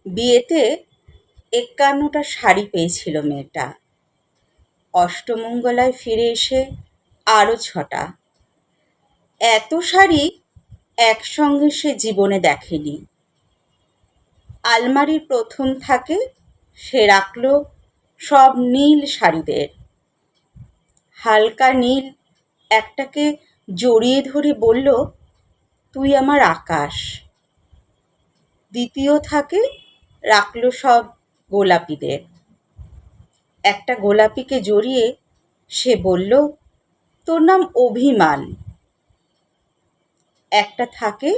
বিয়েতে ৫১টা শাড়ি পেয়েছিল মেয়েটা। অষ্টমঙ্গলায় ফিরে এসে আরও ৬টা। এত শাড়ি একসঙ্গে সে জীবনে দেখেনি। আলমারির প্রথম থাকে সে রাখল সব নীল শাড়িদের। হালকা নীল একটাকে জড়িয়ে ধরে বলল, তুই আমার আকাশ। দ্বিতীয় থাকে রাখল সব গোলাপিদের। একটা গোলাপিকে জড়িয়ে সে বলল, তোর নাম অভিমান। একটা থাকে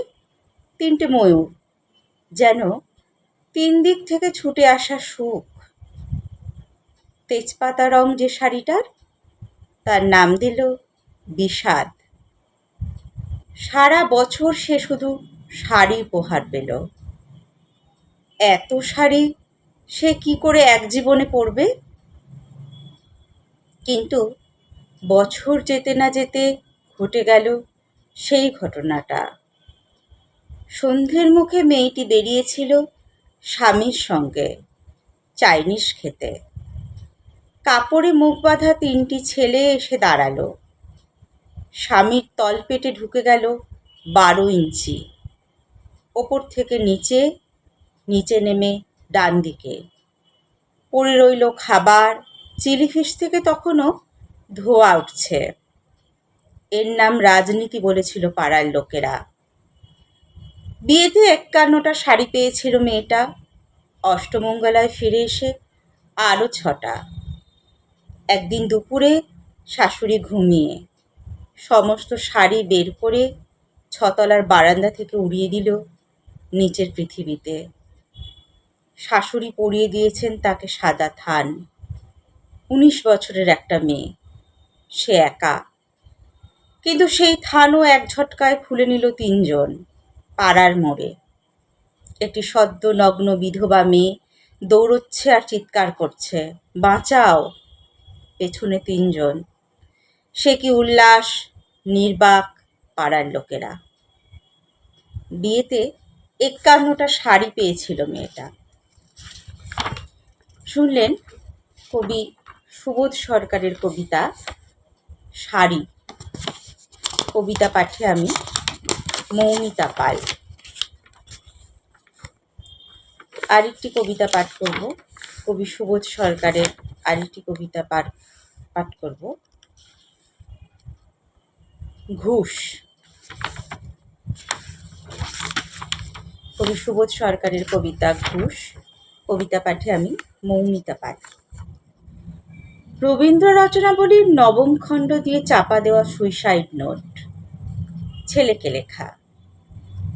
৩টে ময়ূর, যেন ৩ দিক থেকে ছুটে আসা সুখ। তেজপাতা রং যে শাড়িটার, তার নাম দিল বিষাদ। সারা বছর সে শুধু শাড়ি উপহার পেল। এত শাড়ি সে কি করে এক জীবনে পরবে? কিন্তু বছর যেতে না যেতে ঘটে গেল সেই ঘটনাটা। সন্ধ্যের মুখে মেয়েটি বেরিয়েছিল স্বামীর সঙ্গে চাইনিজ খেতে। কাপড়ে মুখ বাঁধা ৩টি ছেলে এসে দাঁড়ালো। স্বামীর তলপেটে ঢুকে গেল ১২ ইঞ্চি। ওপর থেকে নিচে, নিচে নেমে ডান দিকে পড়ে রইল খাবার। চিলি ফিশ থেকে তখনও ধোঁয়া উঠছে। এর নাম রাজনীতি বলেছিল পাড়ার লোকেরা। বিয়েতে ৫১টা শাড়ি পেয়েছিল মেয়েটা। অষ্টমঙ্গলায় ফিরে এসে আরও ৬টা। একদিন দুপুরে শাশুড়ি ঘুমিয়ে সমস্ত শাড়ি বের করে ৬তলার বারান্দা থেকে উড়িয়ে দিল নিচের পৃথিবীতে। শাশুড়ি পরিয়ে দিয়েছেন তাকে সাদা থান। ১৯ বছরের একটা মেয়ে, সে একা। কিন্তু সেই থানও এক ঝটকায় খুলে নিল ৩জন পাড়ার মোড়ে। একটি সদ্য নগ্ন বিধবা মেয়ে দৌড়চ্ছে আর চিৎকার করছে, বাঁচাও। পেছনে ৩জন। সে কি উল্লাস, নির্বাক পাড়ার লোকেরা। বিয়েতে ৫১টা শাড়ি পেয়েছিল মেয়েটা। শুনলেন কবি সুবোধ সরকারের কবিতা শাড়ি। কবিতা পাঠে আমি মৌমিতা পাল। আরেকটি কবিতা পাঠ করব, কবি সুবোধ সরকারের আরেকটি কবিতা পাঠ করব, ঘুষ। কবি সুবোধ সরকারের কবিতা ঘুষ। কবিতা পাঠে আমি মৌমিতা পাল। রবীন্দ্র রচনাবলীর ৯ম খণ্ড দিয়ে চাপা দেওয়া সুইসাইড নোট। ছেলেকে লেখা।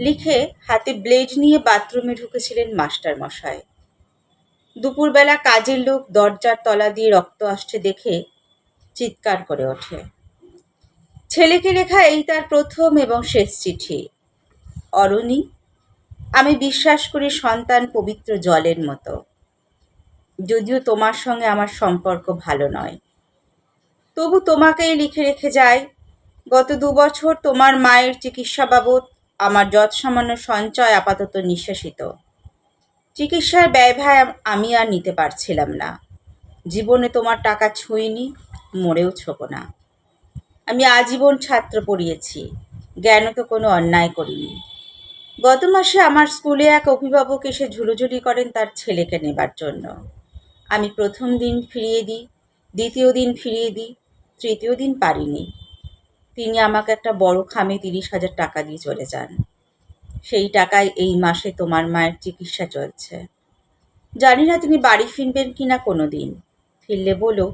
লিখে হাতে ব্লেড নিয়ে বাথরুমে ঢুকেছিলেন মাস্টারমশাই। দুপুরবেলা কাজের লোক দরজার তলা দিয়ে রক্ত আসছে দেখে চিৎকার করে ওঠে। ছেলেকে লেখা এই তার প্রথম এবং শেষ চিঠি। অরণি, আমি বিশ্বাস করি সন্তান পবিত্র জলের মতো। যদিও তোমার সঙ্গে আমার সম্পর্ক ভালো নয়, তবু তোমাকেই লিখে রেখে যাই। গত ২ বছর তোমার মায়ের চিকিৎসা বাবদ আমার যৎসামান্য সঞ্চয় আপাতত নিঃশেষিত। চিকিৎসার ব্যয়ভার আমি আর নিতে পারছিলাম না। জীবনে তোমার টাকা ছুঁইনি, মরেও ছোঁব না। আমি আজীবন ছাত্র পড়িয়েছি, জ্ঞানত কোনো অন্যায় করিনি। গত মাসে আমার স্কুলে এক অভিভাবক এসে ঝুলোঝুলি করেন তার ছেলেকে নেবার জন্য। আমি প্রথম দিন ফিরিয়ে দিই, দ্বিতীয় দিন ফিরিয়ে দিই, তৃতীয় দিন পারিনি। তিনি আমাকে একটা বড় খামে ৩০,০০০ টাকা দিয়ে চলে যান। সেই টাকায় এই মাসে তোমার মায়ের চিকিৎসা চলছে। জানি না তিনি বাড়ি ফিরবেন কিনা কোনো দিন। ফিরলে বলো,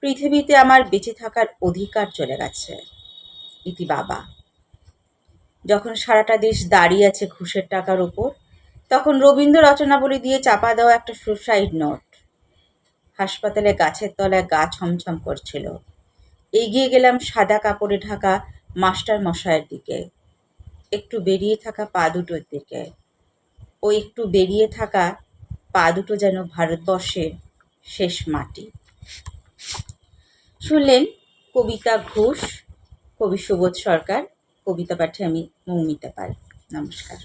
পৃথিবীতে আমার বেঁচে থাকার অধিকার চলে গেছে। ইতি বাবা। যখন সারাটা দেশ দাঁড়িয়ে আছে ঘুষের টাকার ওপর, তখন রবীন্দ্র রচনাবলী দিয়ে চাপা দেওয়া একটা সুসাইড নোট। হাসপাতালে গাছের তলায় গা ছমছম করছিল। এগিয়ে গেলাম সাদা কাপড়ে ঢাকা মাস্টার মশাইয়ের দিকে। একটু বেরিয়ে থাকা পা দুটোর দিকে। ও একটু বেরিয়ে থাকা পা দুটো যেন ভারতবর্ষের শেষ মাটি। শুনলেন কবিতা ঘুষ, কবি সুবোধ সরকার। কবিতা পাঠে আমি মৌমিতা পাল। নমস্কার।